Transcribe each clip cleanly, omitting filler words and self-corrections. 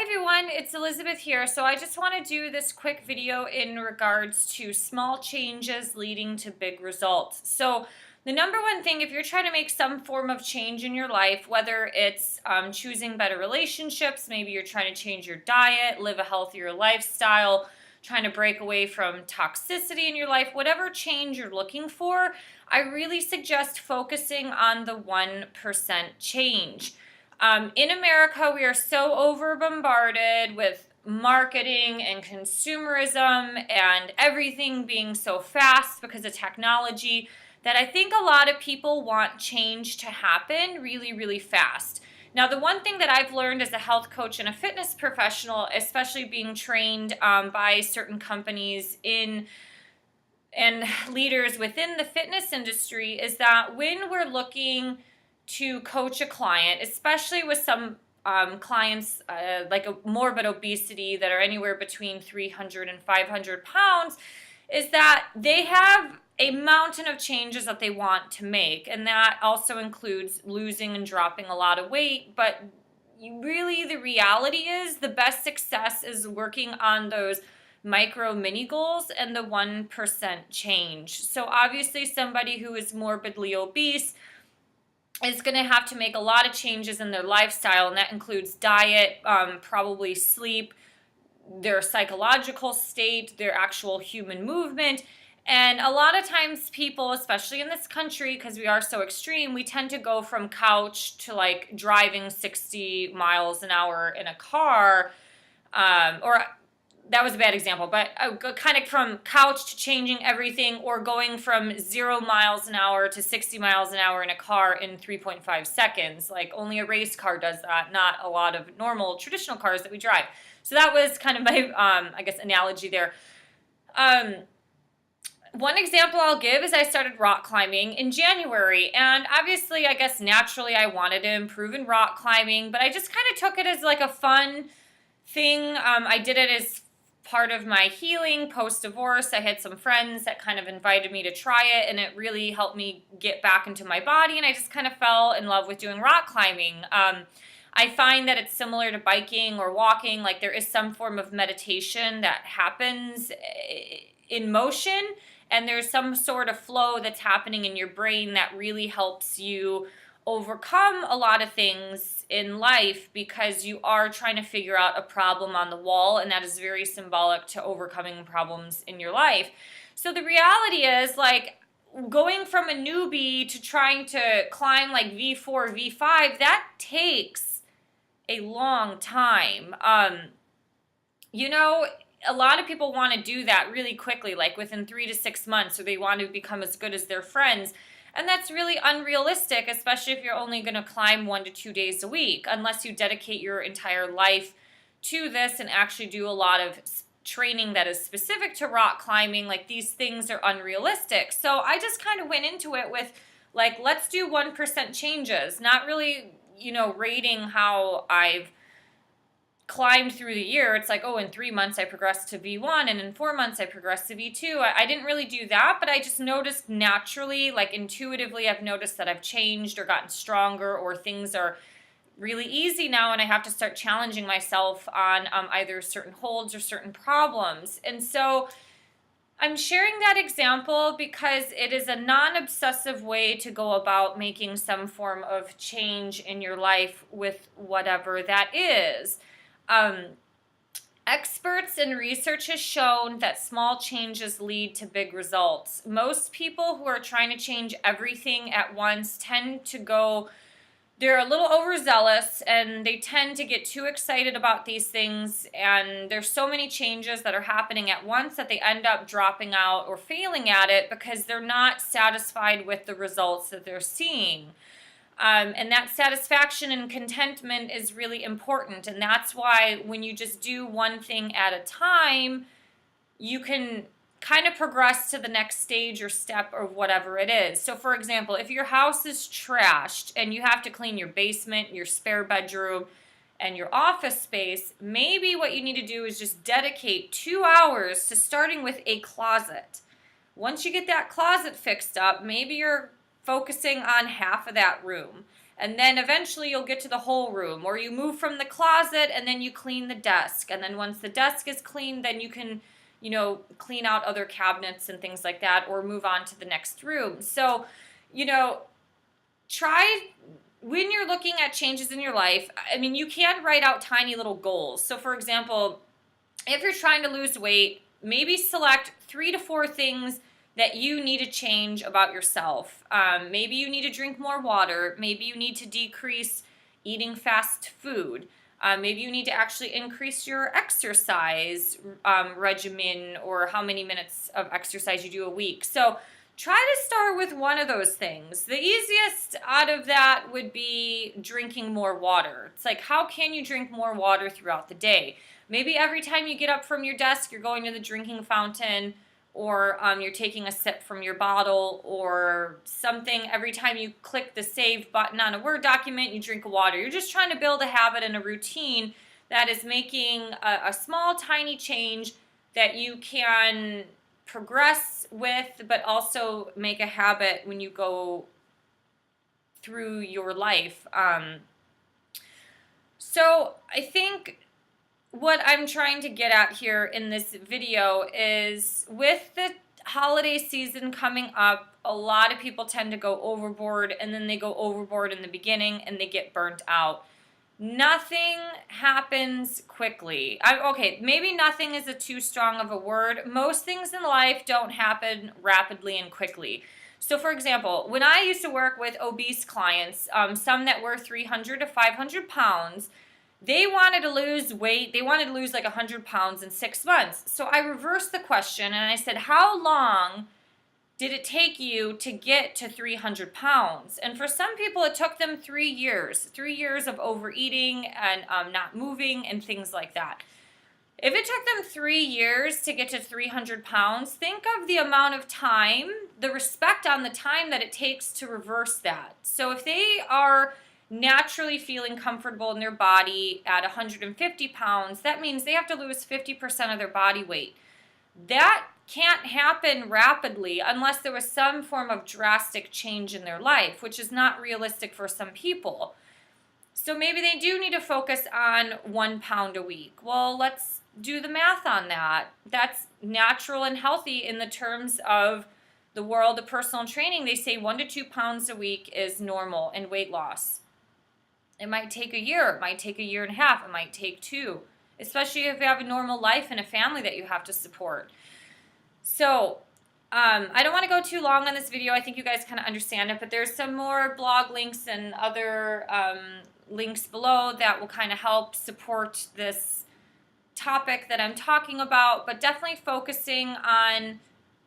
everyone, it's Elizabeth here. So I just want to do this quick video in regards to small changes leading to big results. So the number one thing, if you're trying to make some form of change in your life, whether it's choosing better relationships, maybe you're trying to change your diet, live a healthier lifestyle, trying to break away from toxicity in your life, whatever change you're looking for, I really suggest focusing on the 1% change. In America, we are so over bombarded with marketing and consumerism and everything being so fast because of technology that I think a lot of people want change to happen really, really fast. Now, the one thing that I've learned as a health coach and a fitness professional, especially being trained by certain companies and leaders within the fitness industry, is that when we're looking to coach a client, especially with some clients like a morbid obesity that are anywhere between 300 and 500 pounds, is that they have a mountain of changes that they want to make. And that also includes losing and dropping a lot of weight. But really, the reality is the best success is working on those micro mini goals and the 1% change. So obviously somebody who is morbidly obese is going to have to make a lot of changes in their lifestyle, and that includes diet, probably sleep, their psychological state, their actual human movement. And a lot of times people, especially in this country, because we are so extreme, we tend to go from couch to like driving 60 miles an hour in a car, or that was a bad example, but kind of from couch to changing everything, or going from 0 miles an hour to 60 miles an hour in a car in 3.5 seconds. Like only a race car does that, not a lot of normal traditional cars that we drive. So that was kind of my, I guess, analogy there. One example I'll give is I started rock climbing in January, and obviously, I guess naturally I wanted to improve in rock climbing, but I just kind of took it as like a fun thing. I did it as part of my healing post-divorce. I had some friends that kind of invited me to try it, and it really helped me get back into my body, and I just kind of fell in love with doing rock climbing. I find that it's similar to biking or walking. Like there is some form of meditation that happens in motion, and there's some sort of flow that's happening in your brain that really helps you overcome a lot of things in life, because you are trying to figure out a problem on the wall, and that is very symbolic to overcoming problems in your life. So the reality is, like, going from a newbie to trying to climb like V4, V5, that takes a long time. A lot of people want to do that really quickly, like within 3 to 6 months, or they want to become as good as their friends. And that's really unrealistic, especially if you're only going to climb 1 to 2 days a week, unless you dedicate your entire life to this and actually do a lot of training that is specific to rock climbing. Like, these things are unrealistic. So I just kind of went into it with, like, let's do 1% changes, not really, rating how I've climbed through the year. It's like, oh, in 3 months I progressed to V1, and in 4 months I progressed to V2. I didn't really do that, but I just noticed naturally, like intuitively, I've noticed that I've changed or gotten stronger, or things are really easy now, and I have to start challenging myself on either certain holds or certain problems. And so I'm sharing that example because it is a non-obsessive way to go about making some form of change in your life with whatever that is. Experts and research has shown that small changes lead to big results. Most people who are trying to change everything at once tend to they're a little overzealous, and they tend to get too excited about these things, and there's so many changes that are happening at once that they end up dropping out or failing at it because they're not satisfied with the results that they're seeing. And that satisfaction and contentment is really important. And that's why when you just do one thing at a time, you can kind of progress to the next stage or step or whatever it is. So for example, if your house is trashed and you have to clean your basement, your spare bedroom, and your office space, maybe what you need to do is just dedicate 2 hours to starting with a closet. Once you get that closet fixed up, maybe you're focusing on half of that room. And then eventually you'll get to the whole room, or you move from the closet and then you clean the desk. And then once the desk is clean, then you can, clean out other cabinets and things like that, or move on to the next room. So, try when you're looking at changes in your life. I mean, you can write out tiny little goals. So, for example, if you're trying to lose weight, maybe select 3 to 4 things that you need to change about yourself. Maybe you need to drink more water. Maybe you need to decrease eating fast food. Maybe you need to actually increase your exercise regimen, or how many minutes of exercise you do a week. So try to start with one of those things. The easiest out of that would be drinking more water. It's like, how can you drink more water throughout the day? Maybe every time you get up from your desk, you're going to the drinking fountain, or you're taking a sip from your bottle, or something. Every time you click the save button on a Word document, you drink water. You're just trying to build a habit and a routine that is making a small, tiny change that you can progress with, but also make a habit when you go through your life. So I think what I'm trying to get at here in this video is, with the holiday season coming up, a lot of people tend to go overboard, and then they go overboard in the beginning and they get burnt out. Nothing happens quickly. Okay, maybe nothing is too strong of a word. Most things in life don't happen rapidly and quickly. So, for example, when I used to work with obese clients, some that were 300 to 500 pounds, they wanted to lose weight. They wanted to lose like 100 pounds in 6 months. So I reversed the question and I said, how long did it take you to get to 300 pounds? And for some people, it took them 3 years, 3 years of overeating and not moving and things like that. If it took them 3 years to get to 300 pounds, think of the amount of time, the respect on the time that it takes to reverse that. So if they are naturally feeling comfortable in their body at 150 pounds, that means they have to lose 50% of their body weight. That can't happen rapidly unless there was some form of drastic change in their life, which is not realistic for some people. So maybe they do need to focus on 1 pound a week. Well, let's do the math on that. That's natural and healthy in the terms of the world of personal training. They say 1 to 2 pounds a week is normal in weight loss. It might take a year. It might take a year and a half. It might take 2, especially if you have a normal life and a family that you have to support. So I don't want to go too long on this video. I think you guys kind of understand it, but there's some more blog links and other links below that will kind of help support this topic that I'm talking about, but definitely focusing on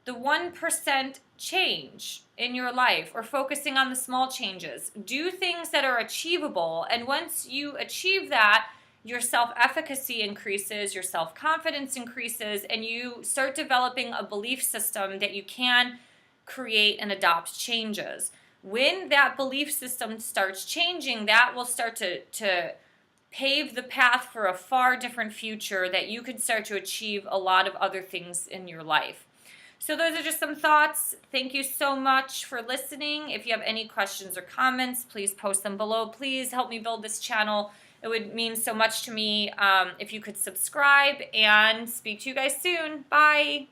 the 1% change in your life, or focusing on the small changes. Do things that are achievable, and once you achieve that, your self-efficacy increases, your self-confidence increases, and you start developing a belief system that you can create and adopt changes. When that belief system starts changing, that will start to pave the path for a far different future, that you can start to achieve a lot of other things in your life. So those are just some thoughts. Thank you so much for listening. If you have any questions or comments, please post them below. Please help me build this channel. It would mean so much to me if you could subscribe, and speak to you guys soon. Bye.